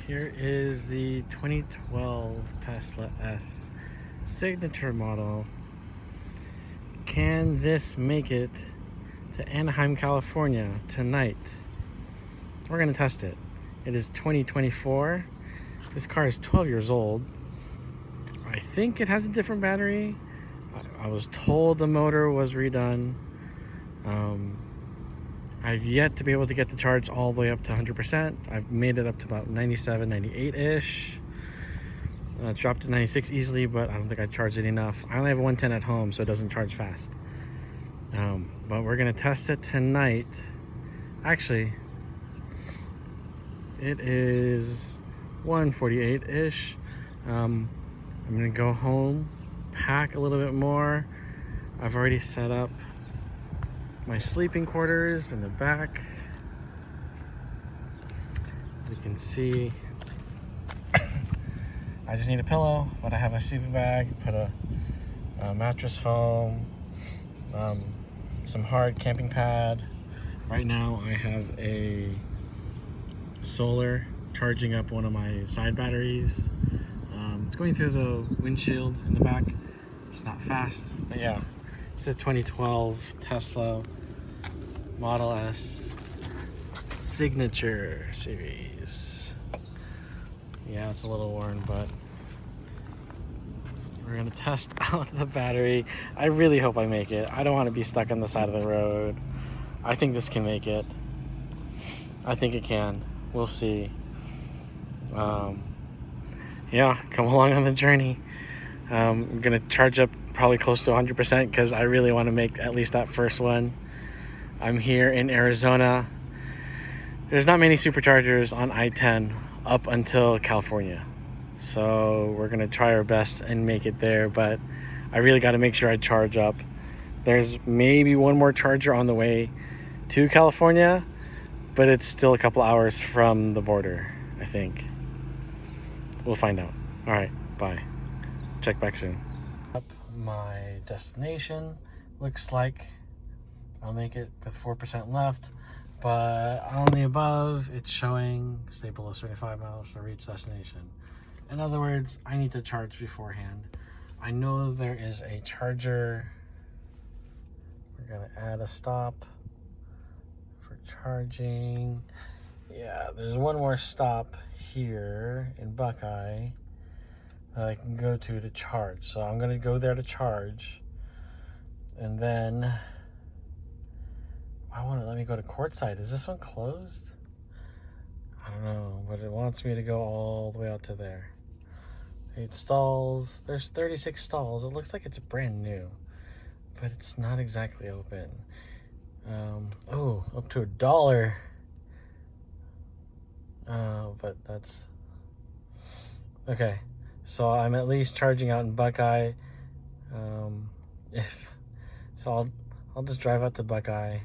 Here is the 2012 Tesla S signature model. Can this make it to Anaheim, California tonight? We're gonna test it. It is 2024. This car is 12 years old. I think it has a different battery. I was told the motor was redone. I've yet to be able to get the charge all the way up to 100%. I've made it up to about 97, 98-ish. It's dropped to 96 easily, but I don't think I charged it enough. I only have a 110 at home, so it doesn't charge fast. But we're gonna test it tonight. Actually, it is 1:48-ish. I'm gonna go home, pack a little bit more. I've already set up my sleeping quarters in the back. You can see I just need a pillow, but I have my sleeping bag, put a mattress foam, some hard camping pad. Right now I have a solar charging up one of my side batteries. It's going through the windshield in the back. It's not fast, but yeah. It's a 2012 Tesla Model S Signature Series. Yeah, it's a little worn, but we're gonna test out the battery. I really hope I make it. I don't want to be stuck on the side of the road. I think this can make it. I think it can. We'll see. Yeah, come along on the journey. I'm gonna charge up probably close to 100% because I really want to make at least that first one. I'm here in Arizona. There's not many superchargers on I-10 up until California, so we're gonna try our best and make it there, but I really got to make sure I charge up. There's maybe one more charger on the way to California, but it's still a couple hours from the border, I think. We'll find out. All right, bye. Check back soon. Up my destination. Looks like I'll make it with 4% left, but on the above, it's showing stay below 75 miles to reach destination. In other words, I need to charge beforehand. I know there is a charger. We're gonna add a stop for charging. Yeah, there's one more stop here in Buckeye that I can go to charge. So I'm gonna go there to charge, and then I want to let me go to Quartzsite. Is this one closed? I don't know, but it wants me to go all the way out to there. 8 stalls. There's 36 stalls. It looks like it's brand new, but it's not exactly open. Oh, up to $1. But that's okay. So I'm at least charging out in Buckeye. I'll just drive out to Buckeye,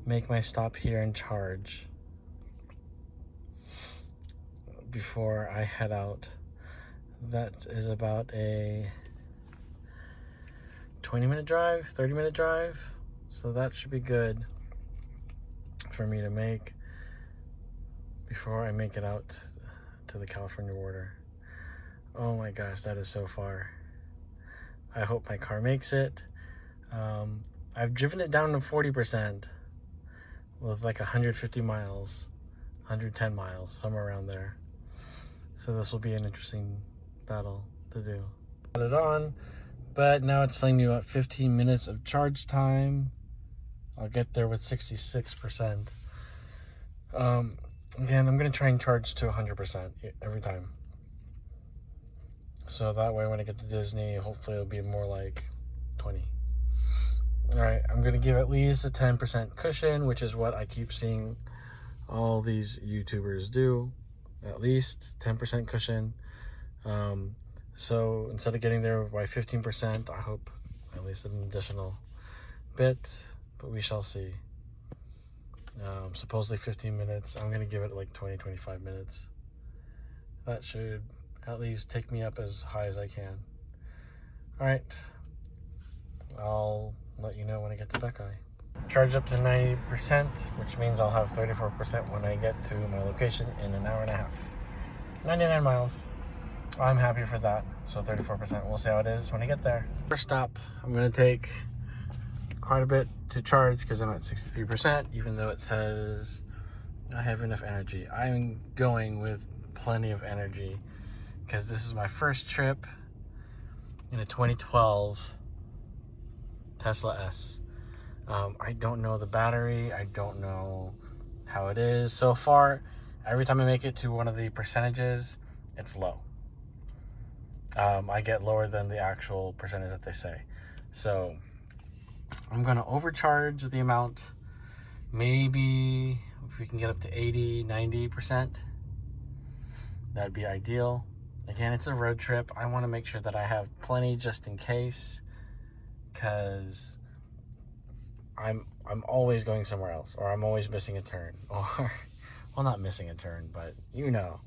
make my stop here and charge before I head out. That is about a 20-minute drive, 30-minute drive. So that should be good for me to make before I make it out to the California border. Oh my gosh, that is so far. I hope my car makes it. I've driven it down to 40% with like 150 miles, 110 miles, somewhere around there. So this will be an interesting battle to do. Put it on, but now it's telling me about 15 minutes of charge time. I'll get there with 66%. Again, I'm going to try and charge to 100% every time. So that way when I get to Disney, hopefully it'll be more like 20. All right, I'm going to give at least a 10% cushion, which is what I keep seeing all these YouTubers do. At least 10% cushion. So instead of getting there by 15%, I hope at least an additional bit, but we shall see. Supposedly 15 minutes. I'm going to give it like 20-25 minutes. That should at least take me up as high as I can. All right. I'll let you know when I get to Buckeye. Charge up to 90%, which means I'll have 34% when I get to my location in an hour and a half. 99 miles. I'm happy for that. So 34%. We'll see how it is when I get there. First stop, I'm going to take quite a bit to charge because I'm at 63%, even though it says I have enough energy. I'm going with plenty of energy because this is my first trip in a 2012 Tesla S. I don't know the battery. I don't know how it is. So far, every time I make it to one of the percentages, it's low. I get lower than the actual percentage that they say. So I'm going to overcharge the amount. Maybe if we can get up to 80, 90%, that'd be ideal. Again, it's a road trip. I want to make sure that I have plenty just in case, because I'm always going somewhere else, or I'm always missing a turn, or, well, not missing a turn, but you know,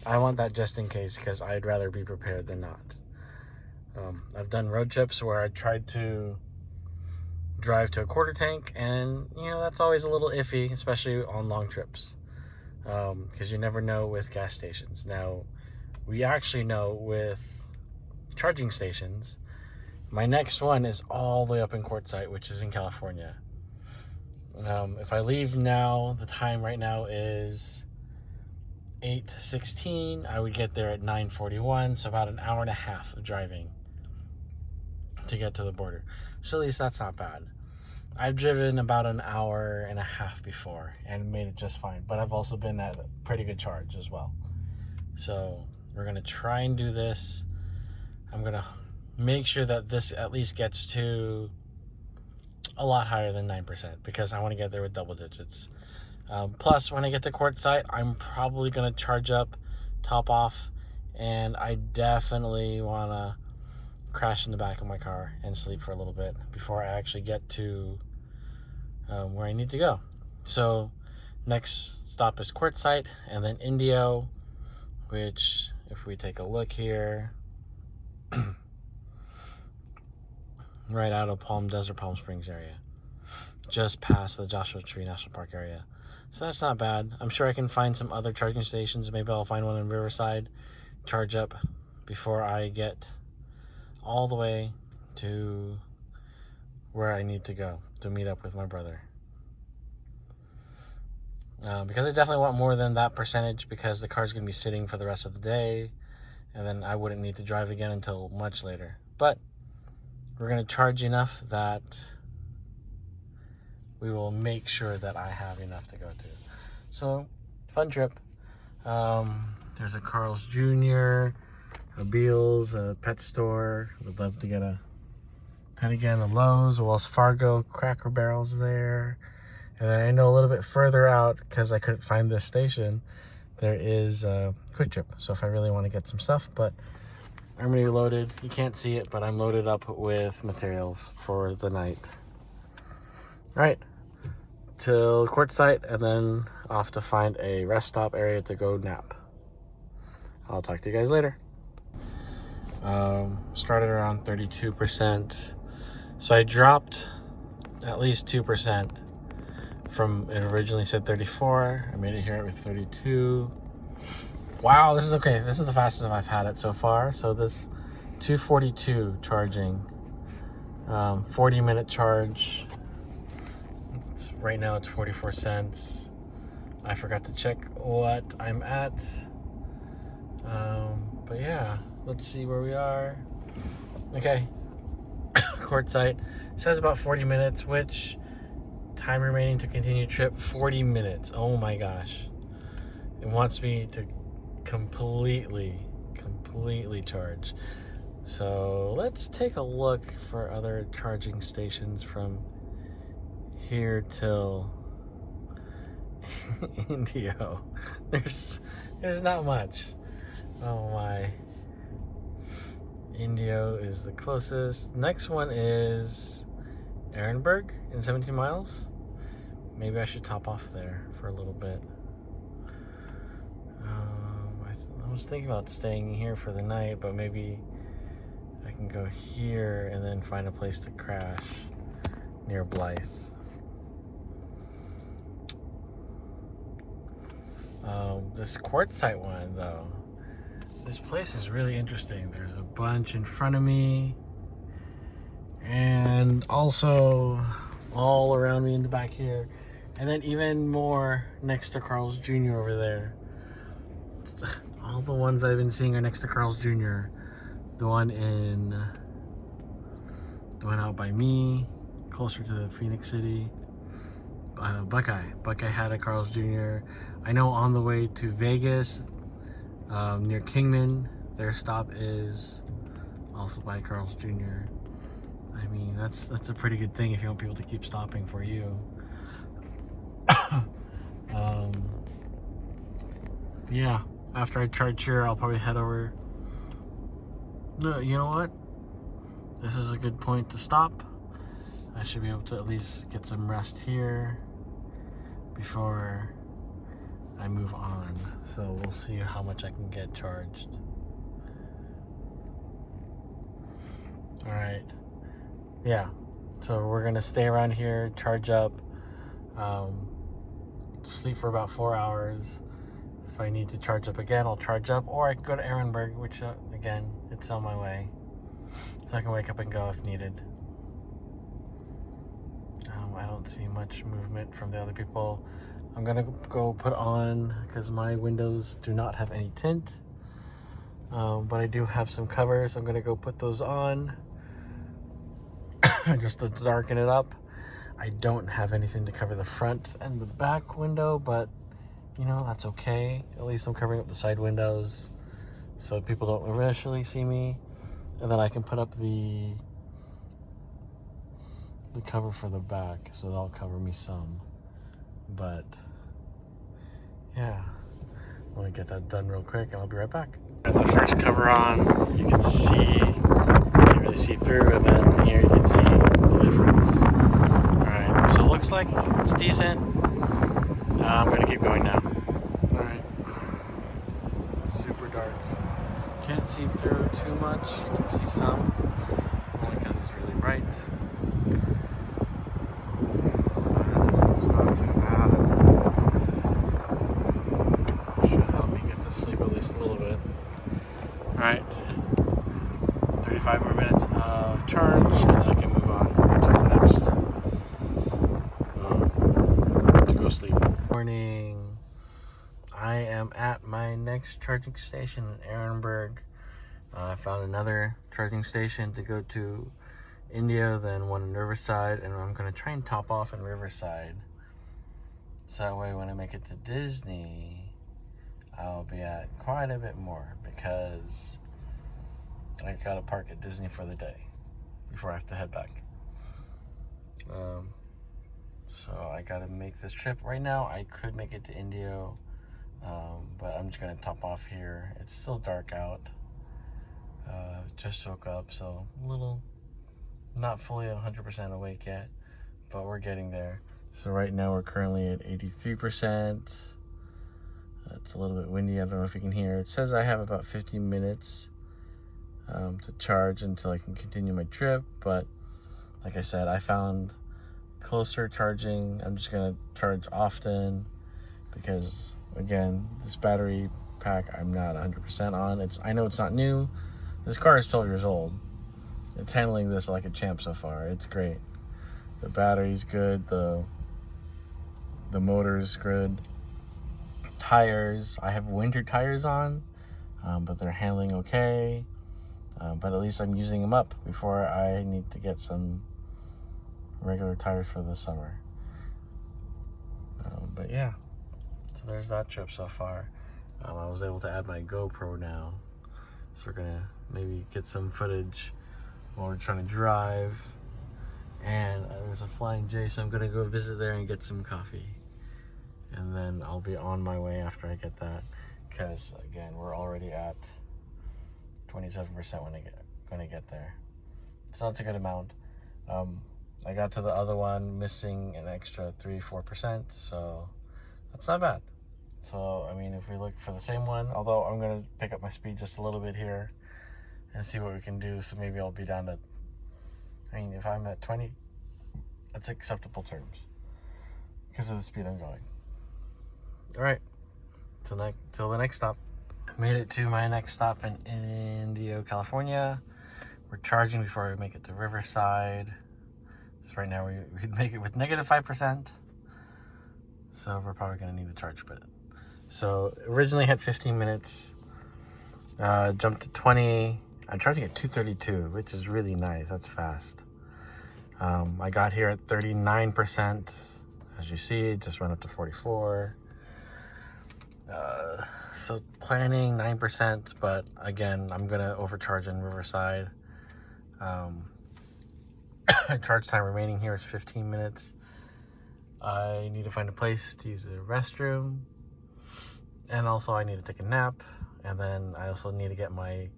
I want that just in case, because I'd rather be prepared than not. I've done road trips where I tried to drive to a quarter tank, and you know, that's always a little iffy, especially on long trips, because you never know with gas stations. Now, we actually know with charging stations. My next one is all the way up in Quartzsite, which is in California. If I leave now, the time right now is 8:16. I would get there at 9:41, so about an hour and a half of driving to get to the border. So at least that's not bad. I've driven about an hour and a half before and made it just fine, but I've also been at a pretty good charge as well. So we're going to try and do this. I'm going to make sure that this at least gets to a lot higher than 9%, because I want to get there with double digits. Plus, when I get to Quartzsite, I'm probably going to charge up, top off, and I definitely want to crash in the back of my car and sleep for a little bit before I actually get to where I need to go. So next stop is Quartzsite, and then Indio, which, if we take a look here, right out of Palm Desert, Palm Springs area, just past the Joshua Tree National Park area. So that's not bad. I'm sure I can find some other charging stations. Maybe I'll find one in Riverside, charge up before I get all the way to where I need to go to meet up with my brother. Because I definitely want more than that percentage, because the car's going to be sitting for the rest of the day, and then I wouldn't need to drive again until much later. But we're going to charge enough that we will make sure that I have enough to go to. So, fun trip. There's a Carl's Jr., a Beals, a pet store. Would love to get a pet again. A Lowe's, a Wells Fargo, Cracker Barrel's there. And then I know a little bit further out, because I couldn't find this station, there is a Quick Trip. So if I really want to get some stuff, but I'm really loaded. You can't see it, but I'm loaded up with materials for the night. All right, till Quartzsite, and then off to find a rest stop area to go nap. I'll talk to you guys later. Started around 32%. So I dropped at least 2% from, it originally said 34. I made it here with 32. Wow, this is okay. This is the fastest I've had it so far. So this 242 charging, 40-minute charge. Right now it's 44 cents. I forgot to check what I'm at. But yeah, let's see where we are. Okay, Quartzsite says about 40 minutes, which time remaining to continue trip, 40 minutes. Oh my gosh. It wants me to completely charge. So let's take a look for other charging stations from here till Indio. There's not much. Oh my. Indio is the closest. Next one is Ehrenberg in 17 miles. Maybe I should top off there for a little bit. I was thinking about staying here for the night, but maybe I can go here and then find a place to crash near Blythe. This Quartzsite one, though, This place is really interesting. There's a bunch in front of me, and also all around me in the back here, and then even more next to Carl's Jr. over there. All the ones I've been seeing are next to Carl's Jr. The one out by me, closer to Phoenix City. Buckeye had a Carl's Jr. I know on the way to Vegas, near Kingman, their stop is also by Carl's Jr. I mean, that's a pretty good thing if you want people to keep stopping for you. Yeah, after I charge here, I'll probably head over. No, you know what? This is a good point to stop. I should be able to at least get some rest here before I move on. So we'll see how much I can get charged. All right. Yeah. So we're gonna stay around here, charge up, sleep for about 4 hours. If I need to charge up again, I'll charge up, or I can go to Ehrenberg, which again, it's on my way, so I can wake up and go if needed. I don't see much movement from the other people. I'm gonna go put on, because my windows do not have any tint, but I do have some covers. I'm gonna go put those on just to darken it up. I don't have anything to cover the front and the back window, but you know, that's okay. At least I'm covering up the side windows so people don't initially see me. And then I can put up the cover for the back, so that'll cover me some. But yeah, I'm gonna get that done real quick and I'll be right back. Got the first cover on. You can see, can't really see through, and then here you can see the difference. Alright, so it looks like it's decent. I'm gonna keep going now. Alright, it's super dark. Can't see through too much. You can see some, only because it's really bright. It's not too bad. Should help me get to sleep at least a little bit. Alright, 35 more minutes of charge, and I can move on to the next to go sleep. Morning. I am at my next charging station in Ehrenberg. I found another charging station to go to Indio, then one in Riverside, and I'm going to try and top off in Riverside. So that way when I make it to Disney, I'll be at quite a bit more, because I got to park at Disney for the day before I have to head back. So I got to make this trip. Right now, I could make it to Indio, but I'm just going to top off here. It's still dark out. Just woke up, so a little, not fully 100% awake yet, but we're getting there. So right now we're currently at 83%. It's a little bit windy. I don't know if you can hear. It says I have about 15 minutes to charge until I can continue my trip, but like I said, I found closer charging. I'm just gonna charge often, because again, this battery pack I'm not 100% on. I know it's not new. This car is 12 years old. It's handling this like a champ so far. It's great. The battery's good. The motor's good. Tires, I have winter tires on, but they're handling okay. But at least I'm using them up before I need to get some regular tires for the summer. But yeah, so there's that trip so far. I was able to add my GoPro now, so we're gonna maybe get some footage while we're trying to drive. And there's a Flying J, so I'm gonna go visit there and get some coffee, and then I'll be on my way after I get that, because again, we're already at 27% when I get there, so that's a good amount. I got to the other one missing an extra 3-4%, so that's not bad. So I mean, if we look for the same one, although I'm gonna pick up my speed just a little bit here and see what we can do. So maybe I'll be down to, I mean, if I'm at 20, that's acceptable terms because of the speed I'm going. All right, till the next stop. Made it to my next stop in Indio, California. We're charging before we make it to Riverside. So right now we'd make it with negative 5%. So we're probably gonna need to charge, but so originally had 15 minutes, jumped to 20. I'm charging at 232, which is really nice. That's fast. I got here at 39%. As you see, just went up to 44. So planning 9%, but again, I'm gonna overcharge in Riverside. Charge time remaining here is 15 minutes. I need to find a place to use the restroom, and also I need to take a nap, and then I also need to get my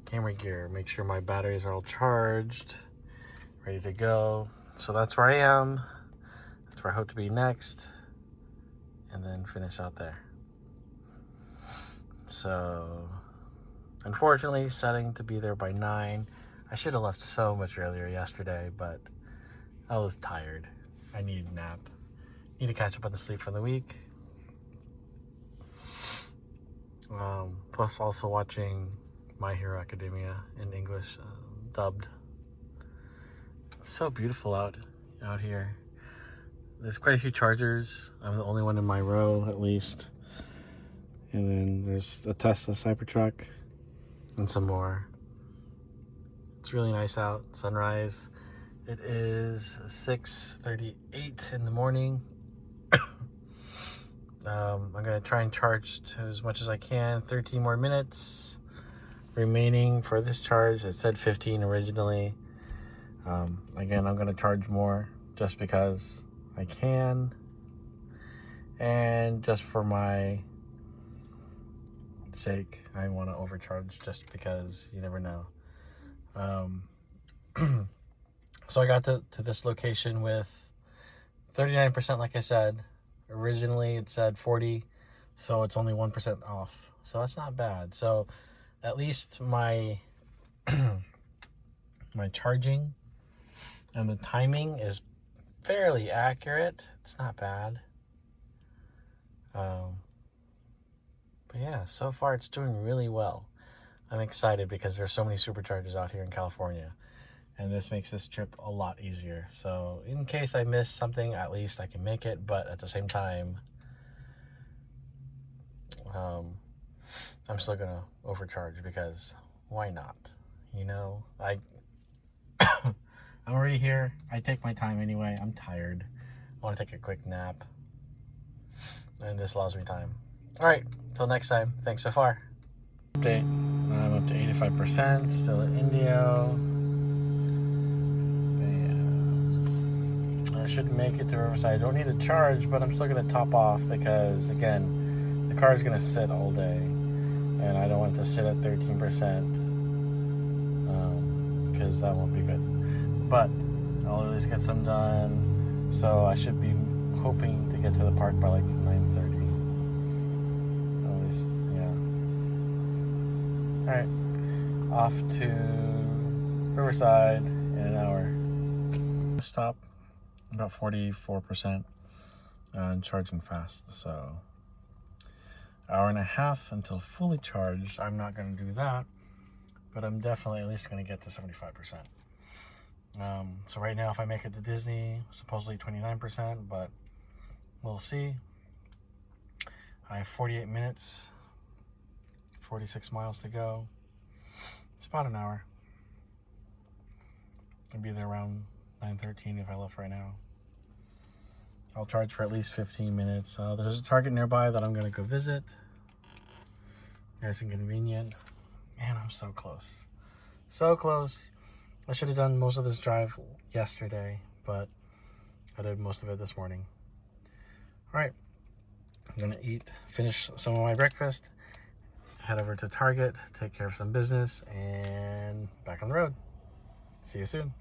camera gear, make sure my batteries are all charged, ready to go. So that's where I am. That's where I hope to be next, and then finish out there. So unfortunately, setting to be there by 9. I should have left so much earlier yesterday, but I was tired. I need a nap. Need to catch up on the sleep from the week. Plus also watching My Hero Academia in English, dubbed. It's so beautiful out here. There's quite a few chargers. I'm the only one in my row, at least. And then there's a Tesla Cybertruck and some more. It's really nice out, sunrise. It is 6:38 in the morning. I'm gonna try and charge to as much as I can. 13 more minutes remaining for this charge. It said 15 originally. Again, I'm gonna charge more just because I can, and just for my sake, I want to overcharge just because you never know. So I got to this location with 39%, like I said. Originally it said 40, so it's only 1% off. So that's not bad. So at least my my charging and the timing is fairly accurate. It's not bad. But yeah, so far it's doing really well. I'm excited because there's so many superchargers out here in California, and this makes this trip a lot easier. So in case I miss something, at least I can make it, but at the same time, I'm still gonna overcharge because why not? You know, I'm already here. I take my time anyway. I'm tired. I want to take a quick nap, and this allows me time. All right, till next time. Thanks so far. Update. I'm up to 85%. Still at Indio. I should make it to Riverside. I don't need to charge, but I'm still going to top off because, again, the car is going to sit all day, and I don't want it to sit at 13%, because that won't be good. But I'll at least get some done, so I should be hoping to get to the park by like 9:30. At least, yeah. All right, off to Riverside in an hour. Stop. About 44%, and charging fast. So hour and a half until fully charged. I'm not going to do that, but I'm definitely at least going to get to 75%. So right now, if I make it to Disney, supposedly 29%, but we'll see. I have 48 minutes, 46 miles to go. It's about an hour. I'll be there around 9:13 if I left right now. I'll charge for at least 15 minutes. There's a Target nearby that I'm going to go visit. Nice and convenient. Man, I'm so close. So close. I should have done most of this drive yesterday, but I did most of it this morning. All right. I'm going to finish some of my breakfast, head over to Target, take care of some business, and back on the road. See you soon.